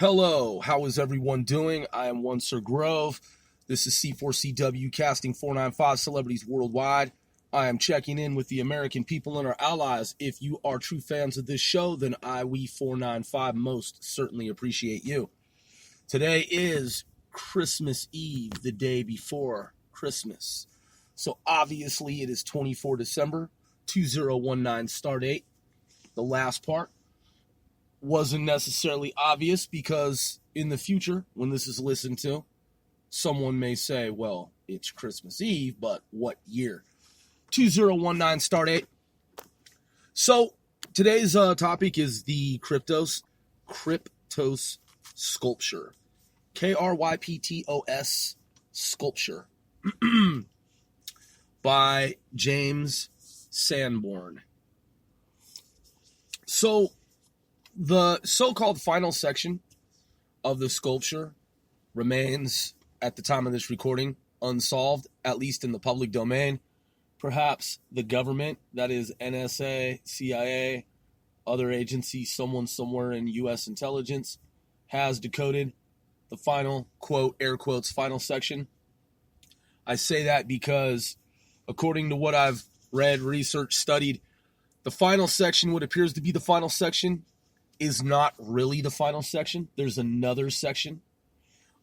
Hello, how is everyone doing? I am one Sir Grove. This is C4CW casting 495 celebrities worldwide. I am checking in with the American people and our allies. If you are true fans of this show, then we 495 most certainly appreciate you. Today is Christmas Eve, the day before Christmas. So obviously it is 24 December, 2019 start date. The last part wasn't necessarily obvious because in the future, when this is listened to, someone may say, well, it's Christmas Eve, but what year? 2019 start date. So today's topic is the Kryptos sculpture. Kryptos sculpture by James Sanborn. So the so-called final section of the sculpture remains, at the time of this recording, unsolved, at least in the public domain. Perhaps the government, that is NSA, CIA, other agencies, someone somewhere in U.S. intelligence, has decoded the final, quote, air quotes, final section. I say that because, according to what I've read, researched, studied, the final section, what appears to be the final section, is not really the final section. There's another section.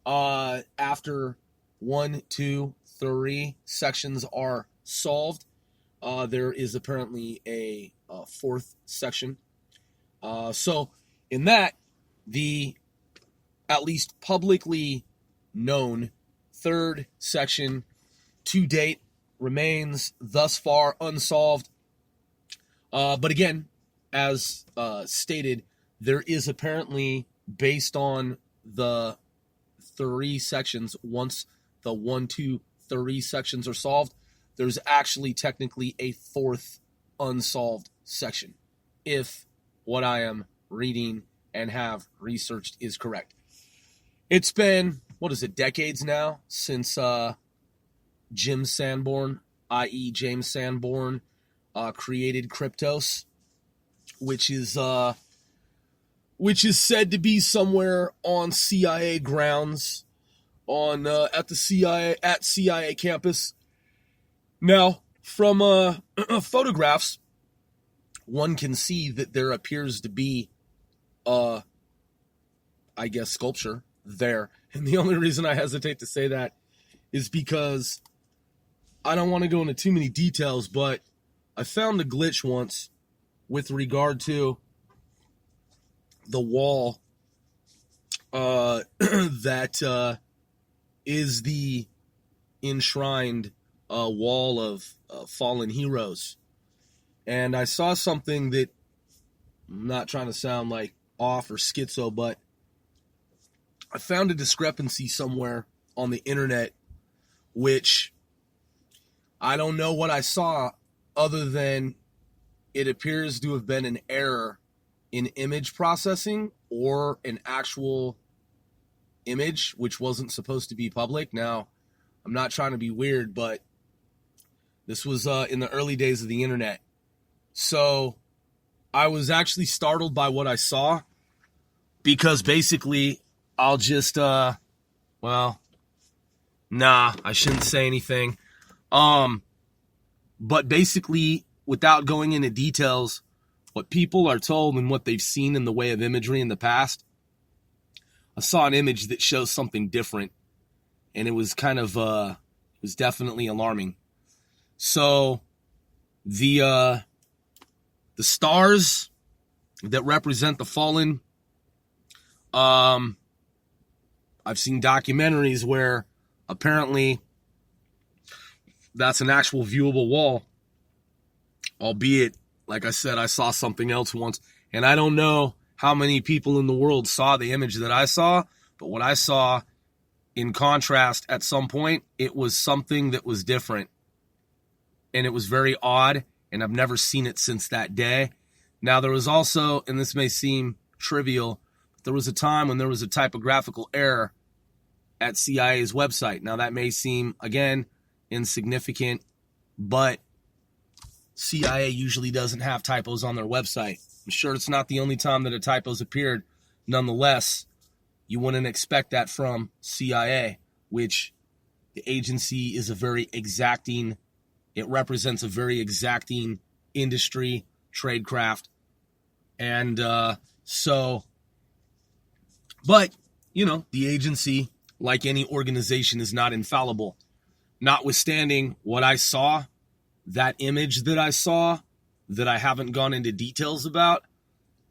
After 1, 2, 3 sections are solved, there is apparently a fourth section. So in that, the at least publicly known third section to date remains thus far unsolved. But again, as stated, there is apparently, based on the 3 sections, once the 1, 2, 3 sections are solved, there's actually technically a fourth unsolved section, if what I am reading and have researched is correct. It's been, decades now since Jim Sanborn, i.e. James Sanborn, created Kryptos, which is said to be somewhere on CIA grounds, at CIA campus. Now, from photographs, one can see that there appears to be, sculpture there. And the only reason I hesitate to say that is because I don't want to go into too many details, but I found a glitch once with regard to the wall that is the enshrined wall of fallen heroes. And I saw something that, I'm not trying to sound like off or schizo, but I found a discrepancy somewhere on the internet, which I don't know what I saw other than it appears to have been an error in image processing or an actual image which wasn't supposed to be public. Now, I'm not trying to be weird, but this was in the early days of the internet. So I was actually startled by what I saw, because basically I'll just, I shouldn't say anything. But basically, without going into details, what people are told and what they've seen in the way of imagery in the past, I saw an image that shows something different, and it was kind of, it was definitely alarming. So the stars that represent the fallen, I've seen documentaries where apparently that's an actual viewable wall, albeit, like I said, I saw something else once, and I don't know how many people in the world saw the image that I saw, but what I saw, in contrast, at some point, it was something that was different, and it was very odd, and I've never seen it since that day. Now, there was also, and this may seem trivial, but there was a time when there was a typographical error at CIA's website. Now, that may seem, again, insignificant, but CIA usually doesn't have typos on their website. I'm sure it's not the only time that a typo's appeared. Nonetheless, You wouldn't expect that from CIA, which the agency is a very exacting, it represents a very exacting industry, tradecraft. And but, the agency, like any organization, is not infallible. Notwithstanding what I saw, that image that I saw, that I haven't gone into details about,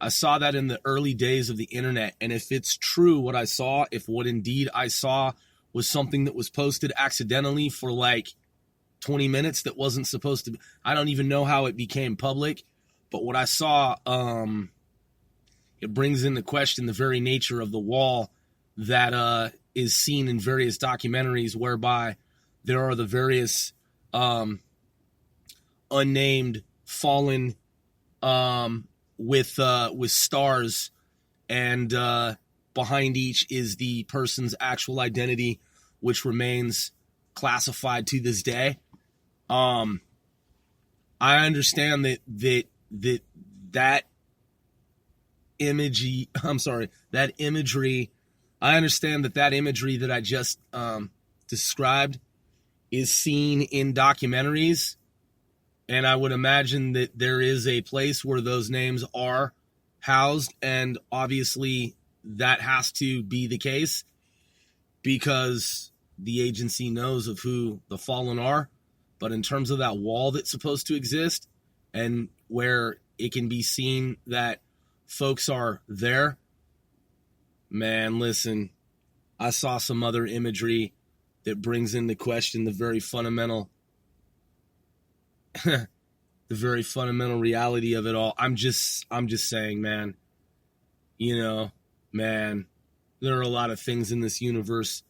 I saw that in the early days of the internet. And if it's true what I saw, if what indeed I saw was something that was posted accidentally for like 20 minutes that wasn't supposed to be, I don't even know how it became public. But what I saw, it brings into question the very nature of the wall that is seen in various documentaries, whereby there are the various unnamed fallen with stars, and behind each is the person's actual identity, which remains classified to this day. I understand that imagery. I understand that imagery that I just described is seen in documentaries, and I would imagine that there is a place where those names are housed, and obviously that has to be the case because the agency knows of who the fallen are. But in terms of that wall that's supposed to exist and where it can be seen that folks are there, man, listen, I saw some other imagery that brings into question the very fundamental the very fundamental reality of it all. I'm just saying, man, man, there are a lot of things in this universe,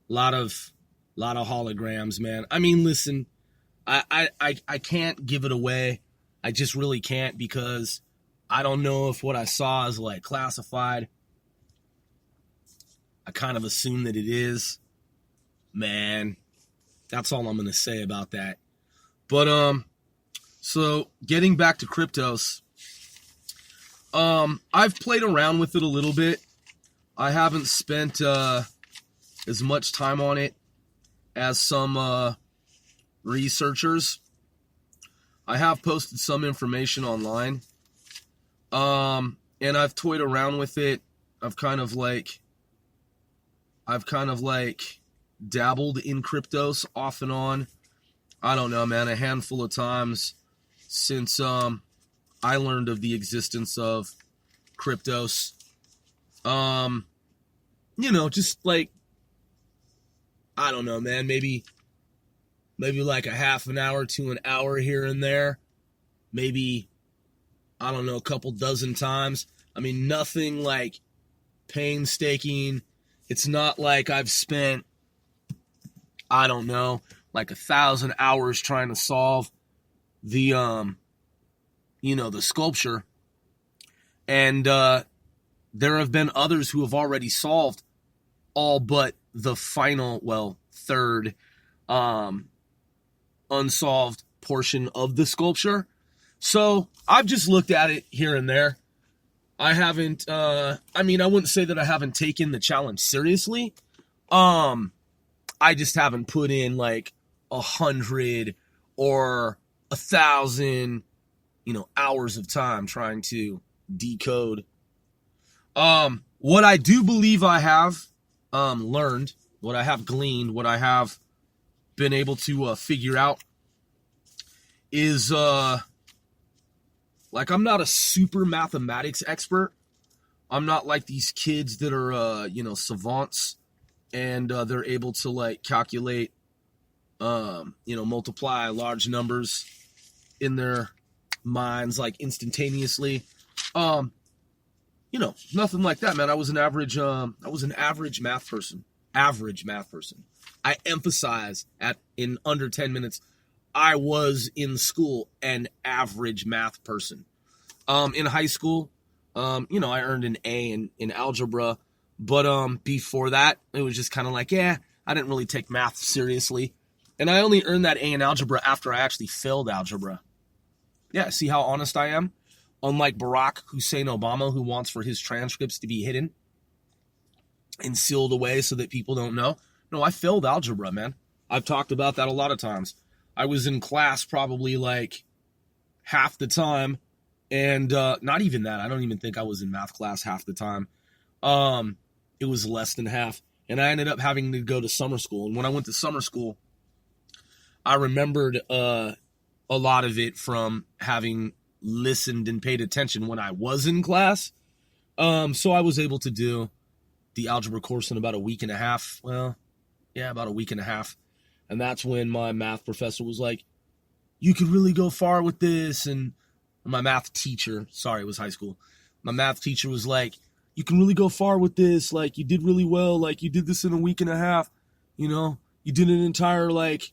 a lot of holograms, man. I mean, listen, I can't give it away. I just really can't, because I don't know if what I saw is like classified. I kind of assume that it is. Man, that's all I'm going to say about that. But, so getting back to Kryptos, I've played around with it a little bit. I haven't spent, as much time on it as some, researchers. I have posted some information online. And I've toyed around with it. I've kind of like dabbled in Kryptos off and on. I don't know, man, a handful of times since I learned of the existence of Kryptos. Just like, I don't know, man, maybe like a half an hour to an hour here and there. Maybe, I don't know, a couple dozen times. I mean, nothing like painstaking. It's not like I've spent, I don't know, like 1,000 hours trying to solve the, the sculpture. And there have been others who have already solved all but the final, third unsolved portion of the sculpture. So I've just looked at it here and there. I haven't, I wouldn't say that I haven't taken the challenge seriously. I just haven't put in like 100 or 1,000, hours of time trying to decode. What I do believe I have learned, what I have gleaned, what I have been able to figure out is I'm not a super mathematics expert. I'm not like these kids that are savants and they're able to like calculate multiply large numbers in their minds like instantaneously. Nothing like that, man. I was an average math person. I emphasize in under 10 minutes, I was in school an average math person. In high school, I earned an A in algebra, but before that, it was just kind of like, I didn't really take math seriously. And I only earned that A in algebra after I actually failed algebra. Yeah, see how honest I am? Unlike Barack Hussein Obama, who wants for his transcripts to be hidden. and sealed away so that people don't know. No, I failed algebra, man. I've talked about that a lot of times. I was in class probably like half the time, and not even that. I don't even think I was in math class half the time. It was less than half, and I ended up having to go to summer school. And when I went to summer school, I remembered a lot of it from having listened and paid attention when I was in class. So I was able to do the algebra course in about a week and a half. Well, yeah, about a week and a half. And that's when my math professor was like, you could really go far with this. And my math teacher, sorry, it was high school. My math teacher was like, you can really go far with this. Like, you did really well. Like, you did this in a week and a half. You know, you did an entire, like,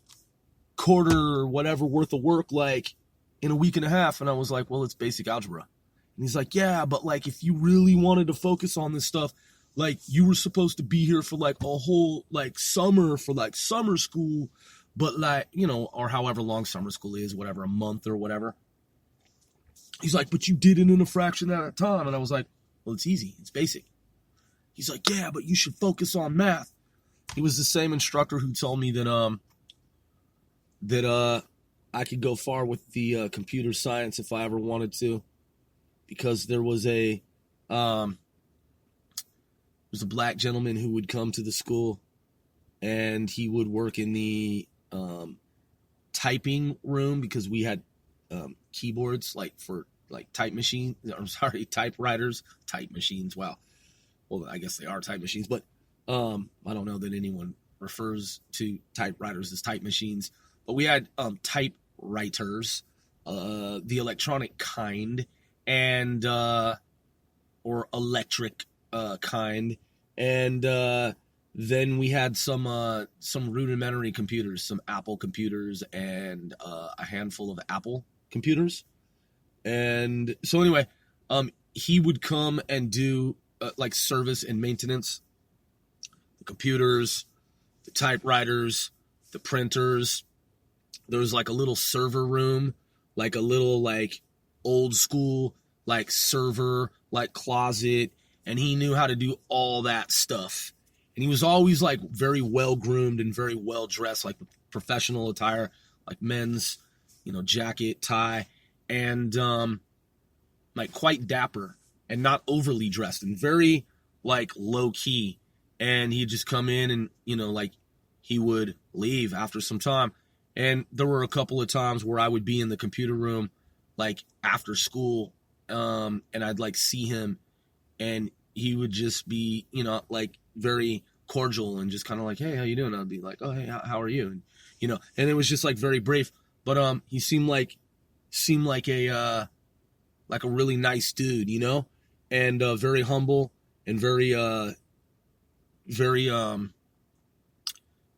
quarter or whatever worth of work, like, in a week and a half. And I was like, well, it's basic algebra. And he's like, yeah, but, like, if you really wanted to focus on this stuff, like, you were supposed to be here for, like, a whole, like, summer for, like, summer school, but, like, you know, or however long summer school is, whatever, a month or whatever. He's like, but you did it in a fraction at a time. And I was like, well, it's easy. It's basic. He's like, yeah, but you should focus on math. He was the same instructor who told me that I could go far with the computer science if I ever wanted to, because there was a black gentleman who would come to the school, and he would work in the typing room, because we had keyboards, like, for, like, typewriters, type machines. Wow. Well, I guess they are type machines, but I don't know that anyone refers to typewriters as type machines. But we had typewriters, the electronic kind, and or electric kind, and then we had some rudimentary computers, some Apple computers, and a handful of Apple computers. And so anyway, he would come and do like service and maintenance, the computers, the typewriters, the printers. There was like a little server room, like a little, like, old school, like, server, like, closet. And he knew how to do all that stuff. And he was always, like, very well groomed and very well dressed, like professional attire, like men's, you know, jacket, tie, and like quite dapper and not overly dressed and very, like, low key. And he'd just come in and, you know, like, he would leave after some time. And there were a couple of times where I would be in the computer room, like, after school, and I'd, like, see him, and he would just be, you know, like, very cordial and just kind of like, hey, how you doing? I'd be like, oh, hey, how are you? And, you know, and it was just, like, very brief. But he seemed like a really nice dude, you know, and very humble and very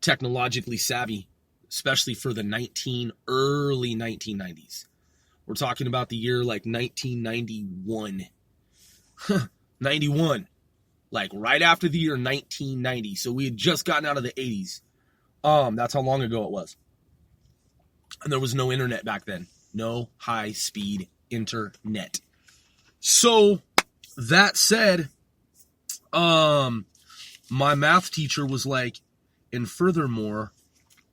technologically savvy, especially for the early 1990s. We're talking about the year, like, 1991. 91. Like, right after the year 1990. So we had just gotten out of the 80s. That's how long ago it was. And there was no internet back then. No high-speed internet. So, that said, my math teacher was like, and furthermore,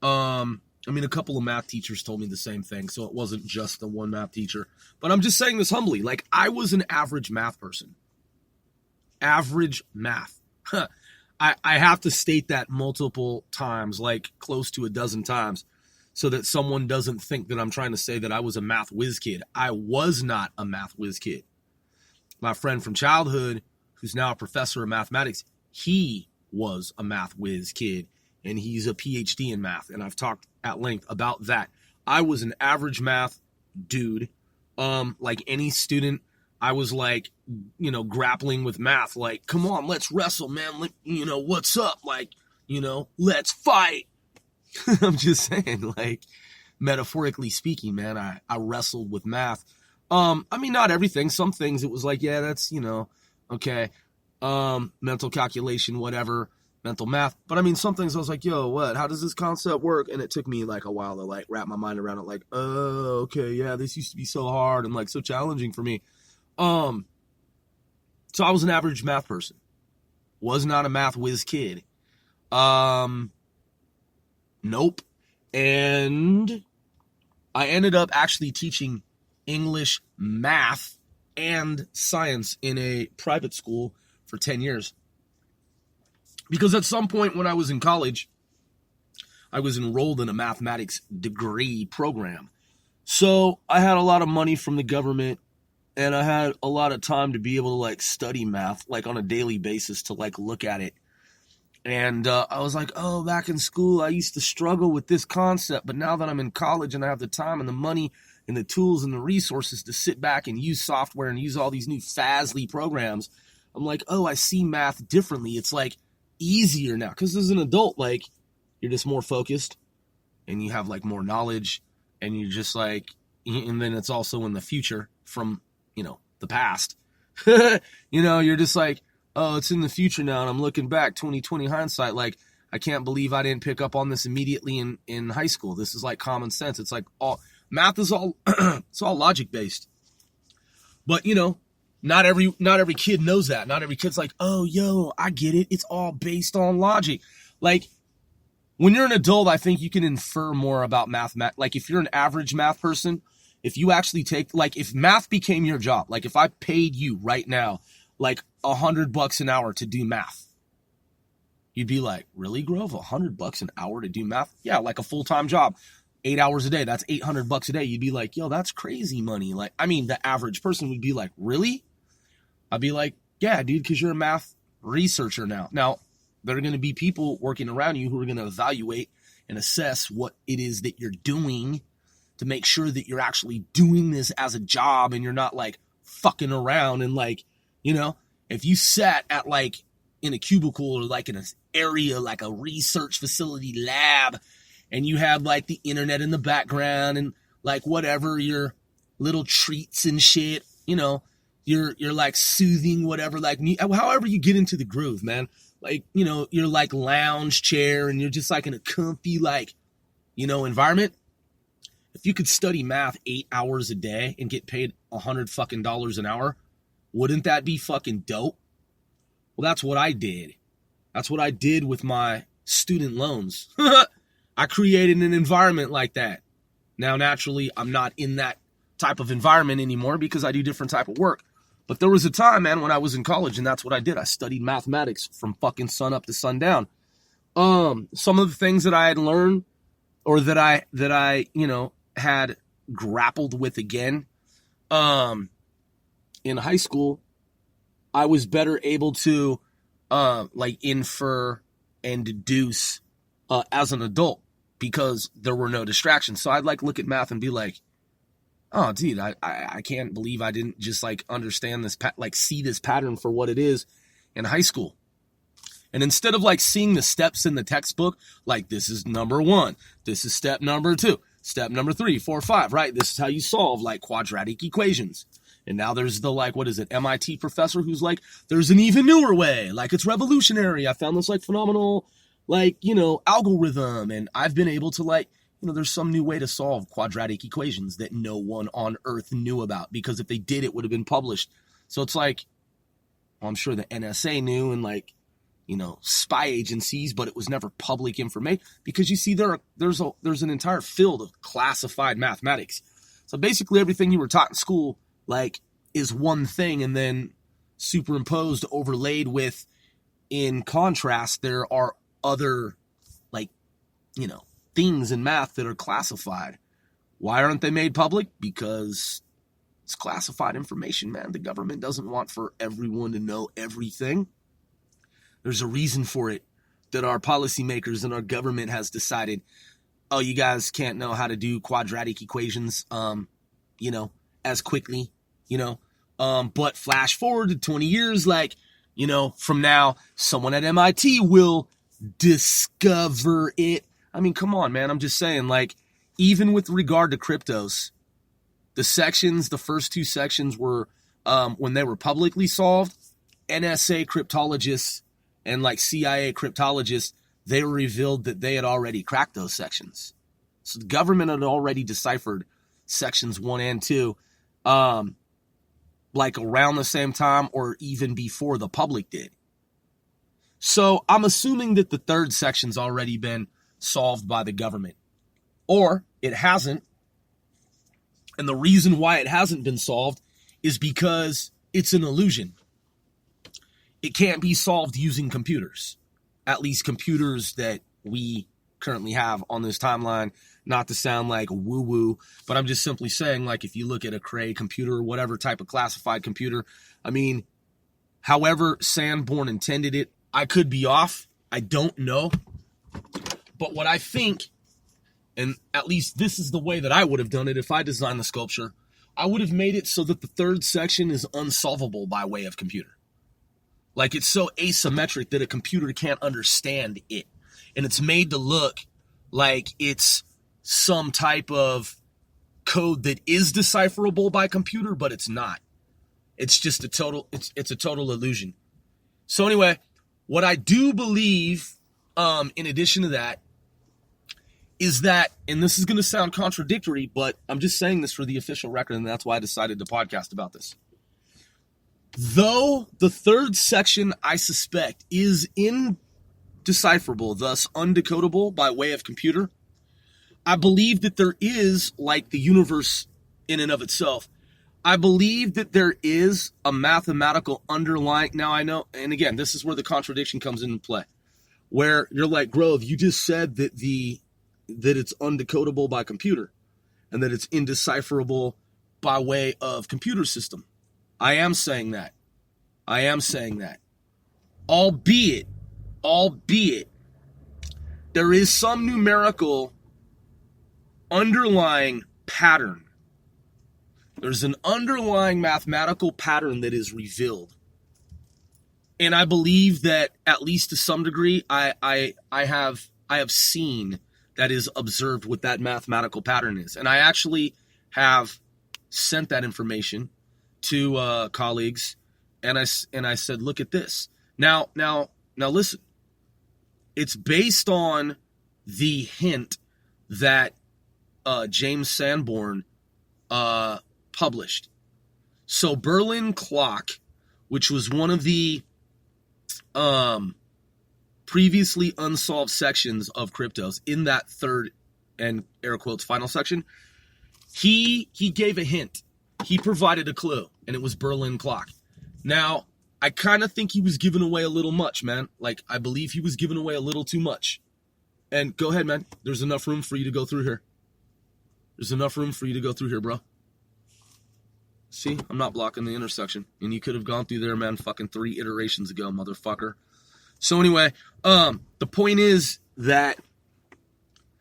I mean, a couple of math teachers told me the same thing, so it wasn't just the one math teacher. But I'm just saying this humbly. Like, I was an average math person. Average math. I have to state that multiple times, like close to a dozen times, so that someone doesn't think that I'm trying to say that I was a math whiz kid. I was not a math whiz kid. My friend from childhood, who's now a professor of mathematics, he was a math whiz kid, and he's a PhD in math, and I've talked at length about that. I was an average math dude. Like any student, I was like, you know, grappling with math, like, come on, let's wrestle, man. You know, what's up? Like, you know, let's fight. I'm just saying, like, metaphorically speaking, man, I wrestled with math. I mean, not everything. Some things it was like, yeah, that's, you know, okay. Mental calculation, whatever, mental math. But I mean, some things I was like, yo, what? How does this concept work? And it took me like a while to like wrap my mind around it. Like, oh, okay, yeah, this used to be so hard and like so challenging for me. So I was an average math person. Was not a math whiz kid. Nope. And I ended up actually teaching English, math, and science in a private school for 10 years. Because at some point when I was in college, I was enrolled in a mathematics degree program. So I had a lot of money from the government, and I had a lot of time to be able to like study math like on a daily basis to like look at it. And I was like, oh, back in school, I used to struggle with this concept. But now that I'm in college and I have the time and the money and the tools and the resources to sit back and use software and use all these new Fastly programs, I'm like, oh, I see math differently. It's like easier now. Because as an adult, like, you're just more focused and you have like more knowledge. And you're just like, and then it's also in the future from, the past. You're just like, oh, it's in the future now, and I'm looking back, 2020 hindsight, like, I can't believe I didn't pick up on this immediately in high school. This is like common sense. It's like math is all it's all logic based. But not every kid knows that. Not every kid's like, oh, yo, I get it. It's all based on logic. Like, when you're an adult, I think you can infer more about math. Like, if you're an average math person, if you actually take, like, if math became your job, like if I paid you right now, like $100 an hour to do math, you'd be like, really, Grove? $100 an hour to do math? Yeah, like a full-time job, 8 hours a day. That's $800 a day. You'd be like, yo, that's crazy money. Like, I mean, the average person would be like, really? I'd be like, yeah, dude, because you're a math researcher now. Now, there are going to be people working around you who are going to evaluate and assess what it is that you're doing to make sure that you're actually doing this as a job and you're not like fucking around and like, if you sat at like in a cubicle or like in an area, like a research facility lab, and you have like the internet in the background and like whatever your little treats and shit, you're like soothing whatever, like however you get into the groove, man. Like, you're like lounge chair and you're just like in a comfy, like, environment. If you could study math 8 hours a day and get paid $100 an hour, wouldn't that be fucking dope? Well, that's what I did. That's what I did with my student loans. I created an environment like that. Now, naturally, I'm not in that type of environment anymore because I do different type of work. But there was a time, man, when I was in college, and that's what I did. I studied mathematics from fucking sun up to sundown. Some of the things that I had learned or that I had grappled with again, in high school, I was better able to infer and deduce as an adult because there were no distractions. So I'd like look at math and be like, oh, dude, I can't believe I didn't just like understand this, see this pattern for what it is in high school. And instead of like seeing the steps in the textbook, like this is number 1, this is step number 2, step number 3, 4, 5, right? This is how you solve like quadratic equations. And now there's the MIT professor who's like, there's an even newer way. Like, it's revolutionary. I found this like phenomenal, algorithm. And I've been able to there's some new way to solve quadratic equations that no one on earth knew about, because if they did, it would have been published. So it's like, well, I'm sure the NSA knew and spy agencies, but it was never public information because you see there's an entire field of classified mathematics. So basically everything you were taught in school is one thing, and then superimposed, overlaid with, in contrast, there are other things in math that are classified. Why aren't they made public? Because it's classified information, man. The government doesn't want for everyone to know everything. There's a reason for it that our policymakers and our government has decided, oh, you guys can't know how to do quadratic equations, as quickly, but flash forward to 20 years, from now, someone at MIT will discover it. I mean, come on, man. I'm just saying, even with regard to Kryptos, the first 2 sections were, when they were publicly solved, NSA cryptologists and CIA cryptologists, they revealed that they had already cracked those sections. So the government had already deciphered sections 1 and 2, around the same time or even before the public did. So I'm assuming that the third section's already been solved by the government, or it hasn't. And the reason why it hasn't been solved is because it's an illusion. It can't be solved using computers, at least computers that we currently have on this timeline. Not to sound like woo-woo, but I'm just simply saying, like, if you look at a Cray computer or whatever type of classified computer, I mean, however Sanborn intended it, I could be off. I don't know. But what I think, and at least this is the way that I would have done it if I designed the sculpture, I would have made it so that the third section is unsolvable by way of computer. Like, it's so asymmetric that a computer can't understand it. And it's made to look like it's some type of code that is decipherable by computer, but it's not. It's just a total, it's a total illusion. So anyway, what I do believe, in addition to that, is that, and this is going to sound contradictory, but I'm just saying this for the official record, and that's why I decided to podcast about this. Though the third section, I suspect, is indecipherable, thus undecodable by way of computer, I believe that there is, like the universe in and of itself, I believe that there is a mathematical underlying, now I know, and again, this is where the contradiction comes into play, where you're like, Grove, you just said that that it's undecodable by computer, and that it's indecipherable by way of computer system. I am saying that. Albeit, there is some numerical underlying pattern. There's an underlying mathematical pattern that is revealed. And I believe that, at least to some degree, I have seen that is observed what that mathematical pattern is. And I actually have sent that information to colleagues, and I said, look at this. Now listen. It's based on the hint that James Sanborn published. So Berlin Clock, which was one of the previously unsolved sections of Kryptos, in that third and air quotes final section, he gave a hint. He provided a clue, and it was Berlin Clock. Now, I kind of think he was giving away a little much, man. Like, I believe he was giving away a little too much. And go ahead, man. There's enough room for you to go through here. Bro. See, I'm not blocking the intersection. And you could have gone through there, man, fucking 3 iterations ago, motherfucker. So anyway, the point is that,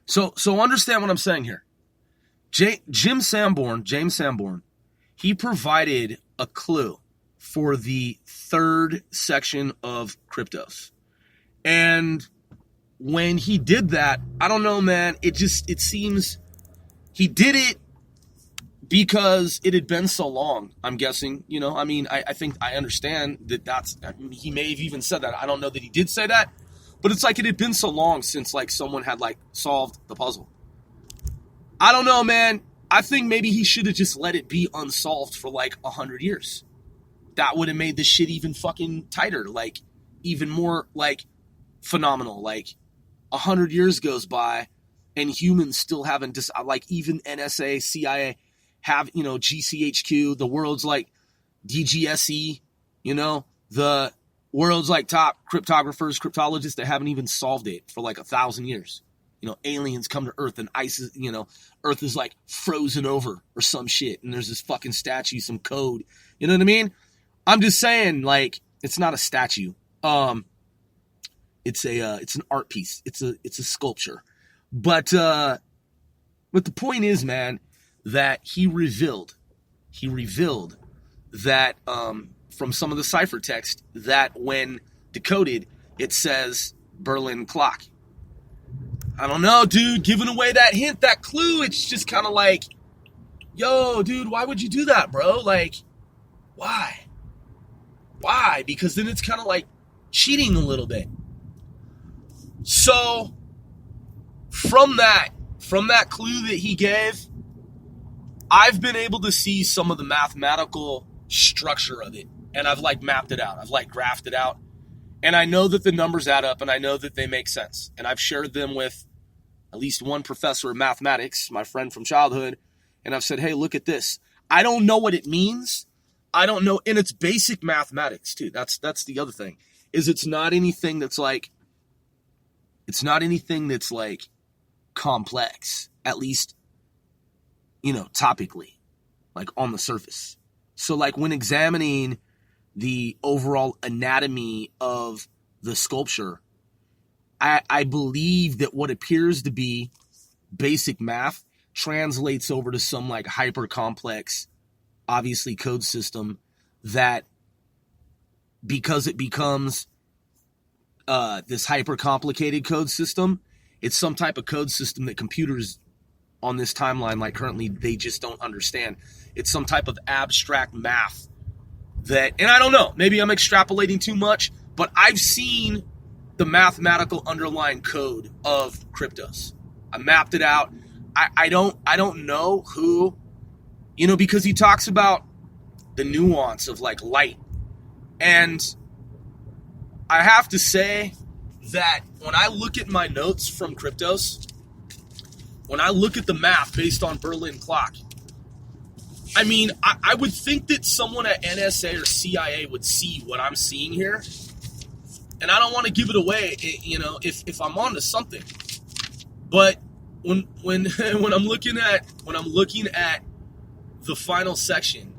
so understand what I'm saying here. James Sanborn, he provided a clue for the third section of Kryptos. And when he did that, I don't know, man, it seems he did it because it had been so long, I'm guessing. You know, I mean, I think I understand that he may have even said that. I don't know that he did say that, but it's like it had been so long since, like, someone had, like, solved the puzzle. I don't know, man. I think maybe he should have just let it be unsolved for, like, 100 years. That would have made this shit even fucking tighter, like, even more, like, phenomenal. Like, 100 years goes by, and humans still haven't, like, even NSA, CIA have, you know, GCHQ, the world's, like, DGSE, you know, the world's, like, top cryptographers, cryptologists that haven't even solved it for, like, 1,000 years. You know, aliens come to Earth and ice is, you know, Earth is, like, frozen over or some shit, and there's this fucking statue, some code. You know what I mean? I'm just saying, like, it's not a statue. It's an art piece. It's a sculpture. But the point is, man, that he revealed that from some of the ciphertext that when decoded, it says Berlin Clock. I don't know, dude, giving away that hint, that clue, it's just kind of like, yo, dude, why would you do that, bro? Like, why? Because then it's kind of like cheating a little bit. So, from that clue that he gave, I've been able to see some of the mathematical structure of it. And I've, like, mapped it out. I've, like, graphed it out. And I know that the numbers add up, and I know that they make sense. And I've shared them with at least one professor of mathematics, my friend from childhood, and I've said, hey, look at this. I don't know what it means. I don't know, and it's basic mathematics too. That's the other thing, is it's not anything that's like complex, at least, topically, like on the surface. So like when examining the overall anatomy of the sculpture, I believe that what appears to be basic math translates over to some like hyper complex, obviously, code system that, because it becomes this hyper complicated code system, it's some type of code system that computers on this timeline, like currently, they just don't understand. It's some type of abstract math that, and I don't know, maybe I'm extrapolating too much, but I've seen the mathematical underlying code of Kryptos. I mapped it out. I don't know who, because he talks about the nuance of like light. And I have to say that when I look at my notes from Kryptos, when I look at the math based on Berlin clock, I mean, I would think that someone at NSA or CIA would see what I'm seeing here. And I don't want to give it away, if I'm onto something. But when I'm looking at the final section,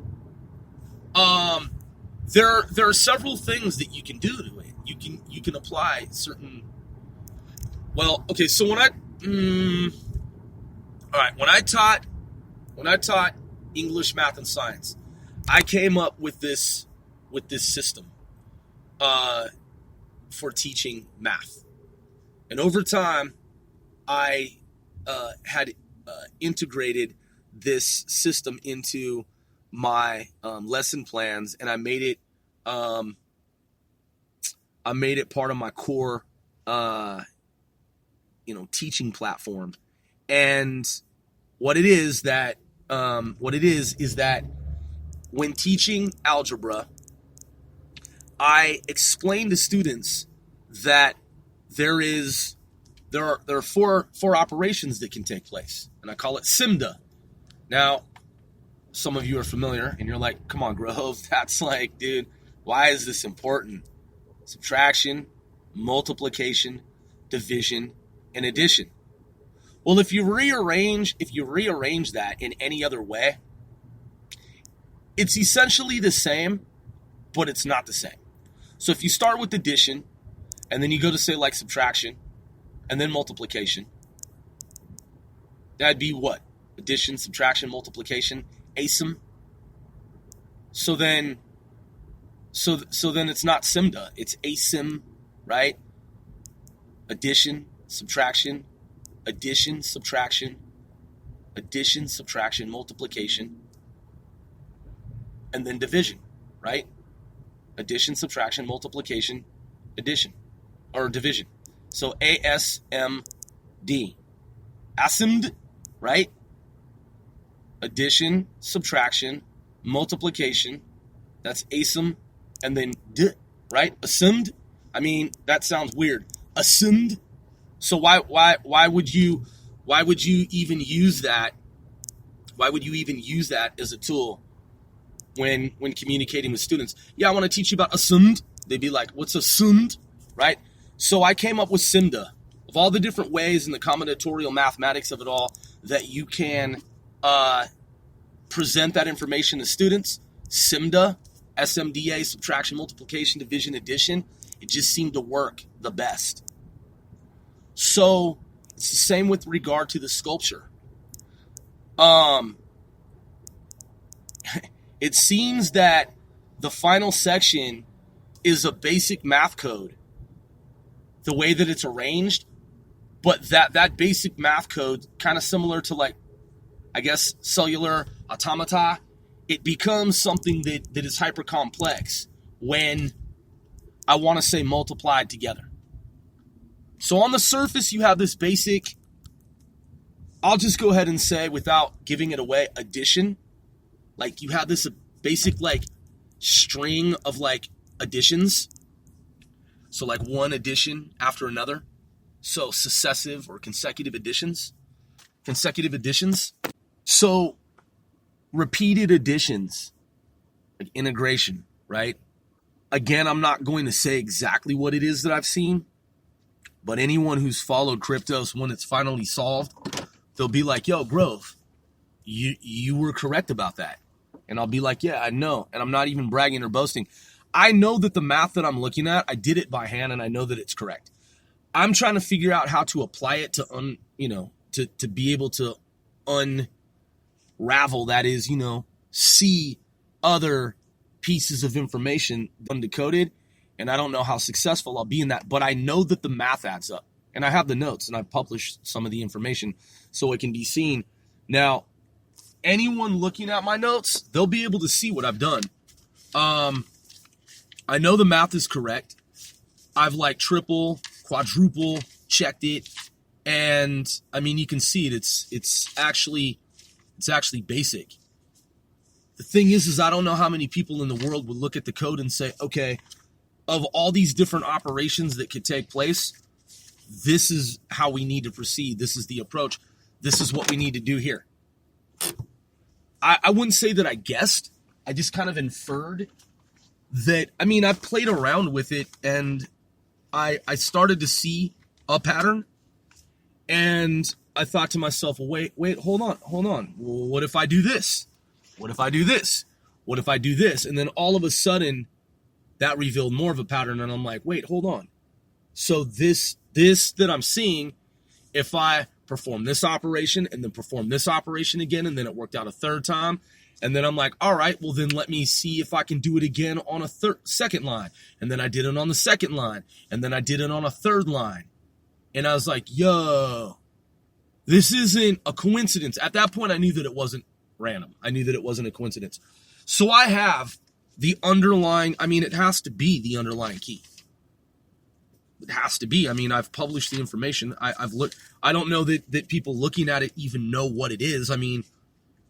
there are several things that you can do to it. You can apply certain. Well, okay. So when I taught English, math, and science, I came up with this system for teaching math, and over time, I had integrated this system into my lesson plans, and I made it part of my core teaching platform. And what it is that when teaching algebra, I explain to students that there are four operations that can take place, and I call it SIMDA. Now, some of you are familiar, and you're like, come on, Grove, that's like, dude, why is this important? Subtraction, multiplication, division, and addition. Well, if you rearrange that in any other way, it's essentially the same, but it's not the same. So if you start with addition, and then you go to say like subtraction, and then multiplication, that'd be what? Addition, subtraction, multiplication, ASIM. So then it's not SIMDA, it's ASIM, right? Addition, subtraction, multiplication, and then division, right? Addition, subtraction, multiplication, addition, or division. So ASMD. ASMD, right? Addition, subtraction, multiplication, that's ASIM, and then D, right? ASIMD. I mean, that sounds weird. ASIMD. So why would you even use that? Why would you even use that as a tool when communicating with students? Yeah, I want to teach you about ASIMD. They'd be like, what's ASIMD, right? So I came up with SIMDA. Of all the different ways in the combinatorial mathematics of it all that you can present that information to students, SIMDA, SMDA, subtraction, multiplication, division, addition, it just seemed to work the best. So it's the same with regard to the sculpture. It seems that the final section is a basic math code, the way that it's arranged, but that basic math code, kind of similar to like, I guess, cellular automata, it becomes something that is hyper complex when I want to say multiplied together. So on the surface, you have this basic, I'll just go ahead and say, without giving it away, addition. Like you have this basic like string of like additions. So like one addition after another. So successive or consecutive additions. So repeated additions, like integration, right? Again, I'm not going to say exactly what it is that I've seen, but anyone who's followed Kryptos, when it's finally solved, they'll be like, yo, Grove, you were correct about that. And I'll be like, yeah, I know. And I'm not even bragging or boasting. I know that the math that I'm looking at, I did it by hand and I know that it's correct. I'm trying to figure out how to apply it to, to be able to unravel, that is, see other pieces of information undecoded. And I don't know how successful I'll be in that, but I know that the math adds up. And I have the notes and I've published some of the information so it can be seen. Now, anyone looking at my notes, they'll be able to see what I've done. I know the math is correct. I've like triple, quadruple checked it. And I mean, you can see it. It's actually basic. The thing is I don't know how many people in the world would look at the code and say, okay, of all these different operations that could take place, this is how we need to proceed. This is the approach. This is what we need to do here. I wouldn't say that I guessed. I just kind of inferred that. I mean, I played around with it and I started to see a pattern. And I thought to myself, well, wait, hold on. Well, what if I do this? What if I do this? What if I do this? And then all of a sudden, that revealed more of a pattern. And I'm like, wait, hold on. So this that I'm seeing, if I perform this operation and then perform this operation again, and then it worked out a third time, and then I'm like, all right, well then let me see if I can do it again on a second line. And then I did it on the second line, and then I did it on a third line. And I was like, yo, this isn't a coincidence. At that point, I knew that it wasn't random. I knew that it wasn't a coincidence. So I have the underlying, it has to be the underlying key. It has to be. I've published the information. I've looked. I don't know that people looking at it even know what it is.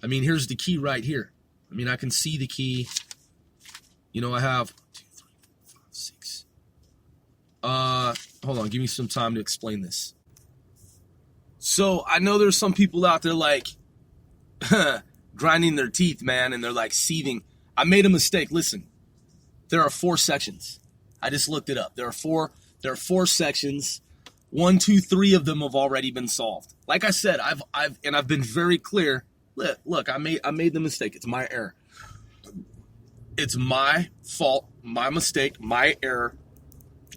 Here's the key right here. I can see the key. I have 1, 2, 3, 4, 5, 6. Hold on. Give me some time to explain this. So I know there's some people out there like grinding their teeth, man, and they're like seething. I made a mistake. Listen, there are 4 sections. I just looked it up. There are four sections. 1, 2, 3 of them have already been solved. Like I said, I've been very clear. Look, I made the mistake. It's my error. It's my fault, my mistake, my error.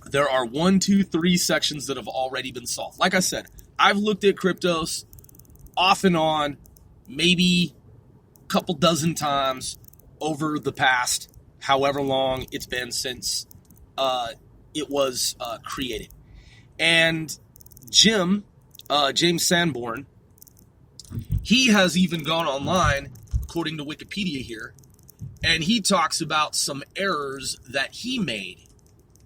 There are 1, 2, 3 sections that have already been solved. Like I said, I've looked at Kryptos off and on, maybe a couple dozen times over the past however long it's been since it was created. And James Sanborn, he has even gone online, according to Wikipedia here, and he talks about some errors that he made,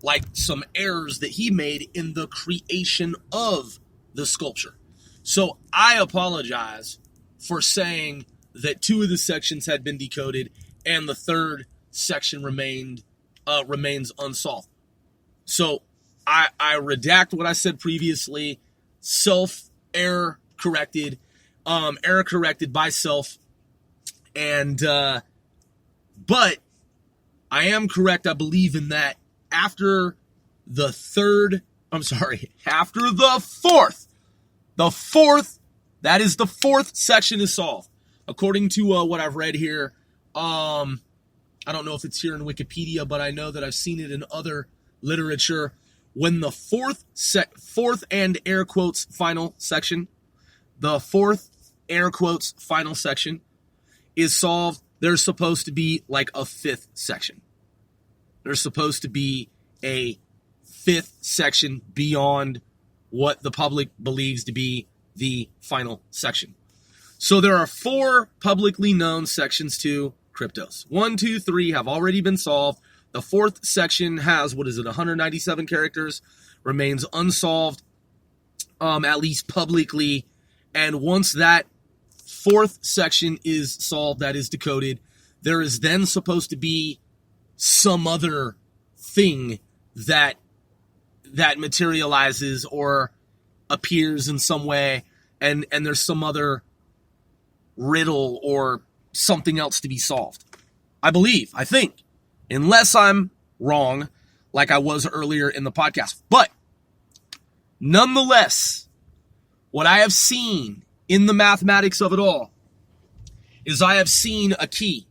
like some errors that he made in the creation of the sculpture. So I apologize for saying that 2 of the sections had been decoded and the third section remains unsolved. So I redact what I said previously. Error corrected by self. And but I am correct. I believe in that. After the fourth, that is the 4th section is solved. According to what I've read here, I don't know if it's here in Wikipedia, but I know that I've seen it in other literature. When the fourth and air quotes final section, is solved, there's supposed to be like a 5th section. There's supposed to be a 5th section beyond what the public believes to be the final section. So there are 4 publicly known sections to Kryptos. 1, 2, 3 have already been solved. The 4th section has, 197 characters, remains unsolved, at least publicly. And once that 4th section is solved, that is decoded, there is then supposed to be some other thing that that materializes or appears in some way, and there's some other riddle or something else to be solved. I think, unless I'm wrong, like I was earlier in the podcast. But nonetheless, what I have seen in the mathematics of it all is I have seen a key.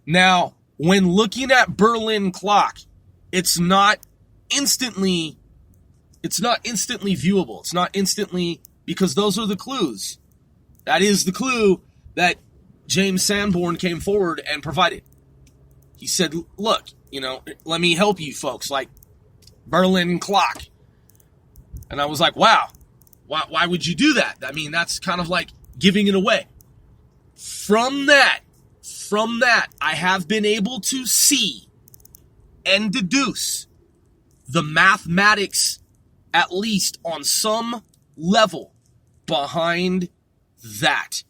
Now, when looking at Berlin clock, it's not instantly viewable. It's not instantly, because those are the clues. That is the clue that James Sanborn came forward and provided. He said, look, let me help you folks, like Berlin clock. And I was like, wow, why would you do that? I mean, that's kind of like giving it away. From that, I have been able to see and deduce the mathematics, at least on some level, behind that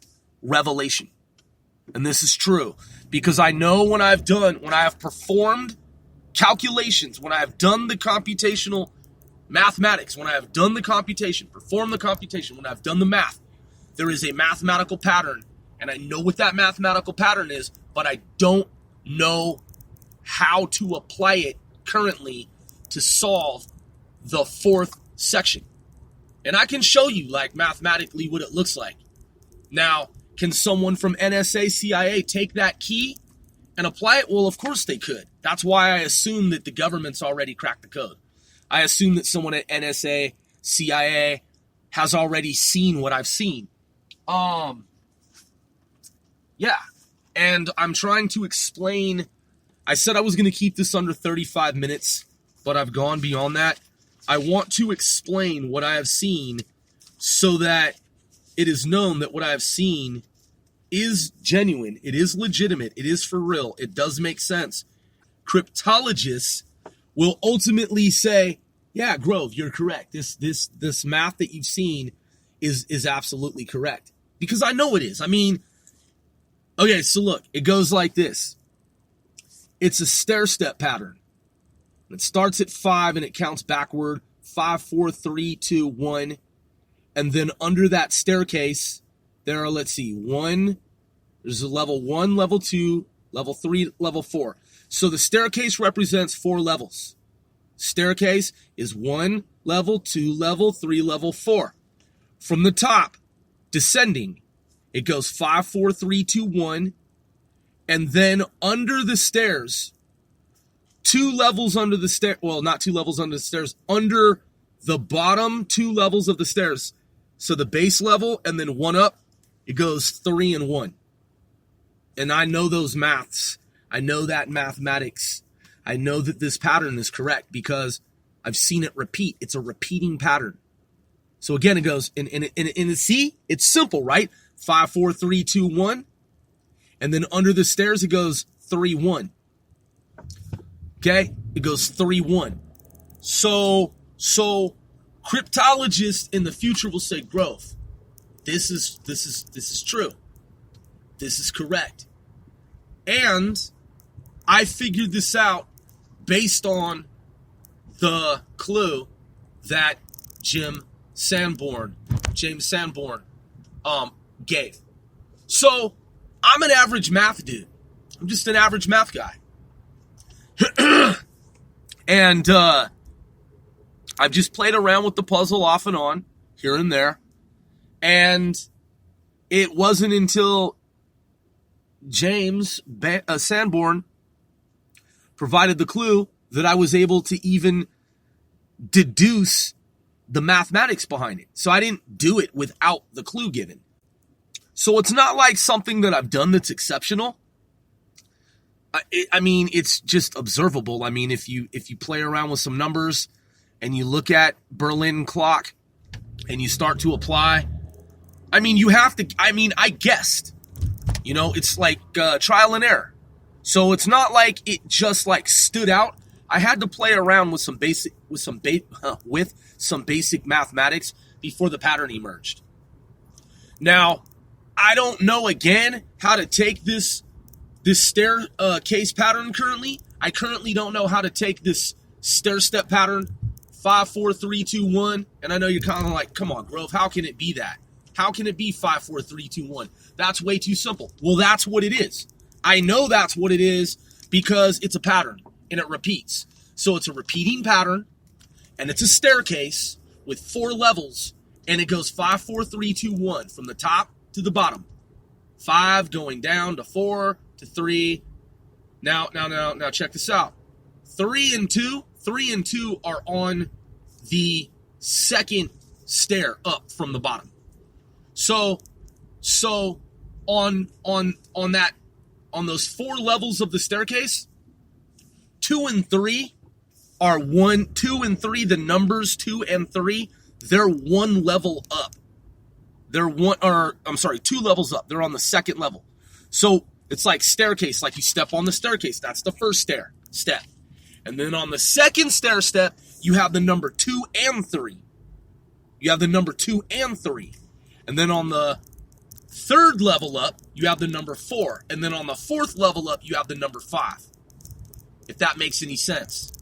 revelation. And this is true because I know when I have performed calculations, when I have done the computational mathematics, when I have done the computation, performed the computation, when I've done the math, there is a mathematical pattern, and I know what that mathematical pattern is, but I don't know how to apply it currently to solve the fourth section. And I can show you, like, mathematically what it looks like. Now, can someone from NSA, CIA take that key and apply it? Well, of course they could. That's why I assume that the government's already cracked the code. I assume that someone at NSA, CIA has already seen what I've seen. Yeah. And I'm trying to explain. I said I was going to keep this under 35 minutes, but I've gone beyond that. I want to explain what I have seen so that it is known that what I have seen is genuine. It is legitimate. It is for real. It does make sense. Cryptologists will ultimately say, yeah, Grove, you're correct. This math that you've seen is absolutely correct. Because I know it is. I mean, okay, so look, it goes like this. It's a stair-step pattern. It starts at 5 and it counts backward. 5, 4, 3, 2, 1. And then under that staircase, there are, let's see, there's a level 1, level 2, level 3, level 4. So the staircase represents 4 levels. Staircase is 1 level, 2 level, 3 level, 4. From the top, descending, it goes 5, 4, 3, 2, 1. And then under the stairs, 2 levels under the stair, well, not 2 levels under the stairs, under the bottom 2 levels of the stairs. So the base level and then 1 up, it goes 3 and 1. And I know those maths. I know that mathematics. I know that this pattern is correct because I've seen it repeat. It's a repeating pattern. So again, it goes, in see, it's simple, right? 5, 4, 3, 2, 1. And then under the stairs, it goes 3, 1. Okay? It goes 3, 1. So cryptologists in the future will say, Growth, this is true. This is correct. And I figured this out based on the clue that James Sanborn gave. So I'm an average math dude. I'm just an average math guy. And I've just played around with the puzzle off and on, here and there. And it wasn't until James Sanborn provided the clue that I was able to even deduce the mathematics behind it. So I didn't do it without the clue given. So it's not like something that I've done that's exceptional. I mean, it's just observable. I mean, if you play around with some numbers and you look at Berlin clock and you start to apply, I mean, you have to, I guessed, it's like trial and error. So it's not like it just like stood out. I had to play around with some basic mathematics before the pattern emerged. Now, I don't know again how to take this staircase pattern currently. I currently don't know how to take this stair step pattern 5, 4, 3, 2, 1. And I know you're kind of like, come on, Grove, how can it be that? How can it be 5, 4, 3, 2, 1? That's way too simple. Well, that's what it is. I know that's what it is because it's a pattern and it repeats. So it's a repeating pattern and it's a staircase with 4 levels and it goes 5, 4, 3, 2, 1 from the top to the bottom. 5 going down to 4 to 3. Now check this out. 3 and 2 are on the second stair up from the bottom. So on those 4 levels of the staircase, 2 and 3 are 1, 2 and 3, the numbers 2 and 3, they're 1 level up. They're 2 levels up. They're on the second level. So it's like staircase, like you step on the staircase. That's the first step. And then on the second stair step, you have the number 2 and 3. You have the number 2 and 3. And then on the third level up, you have the number 4. And then on the fourth level up, you have the number 5. If that makes any sense.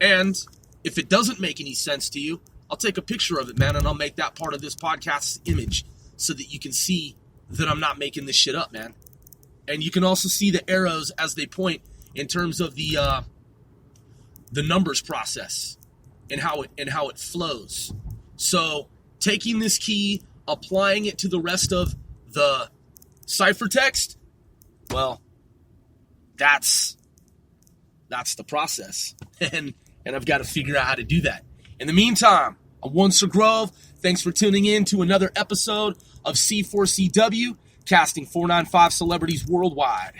And if it doesn't make any sense to you, I'll take a picture of it, man, and I'll make that part of this podcast's image so that you can see that I'm not making this shit up, man. And you can also see the arrows as they point in terms of the numbers process and how it flows. So taking this key, applying it to the rest of the ciphertext, well, that's the process. And I've got to figure out how to do that. In the meantime, I'm one Sir Grove. Thanks for tuning in to another episode of C4CW, casting 495 celebrities worldwide.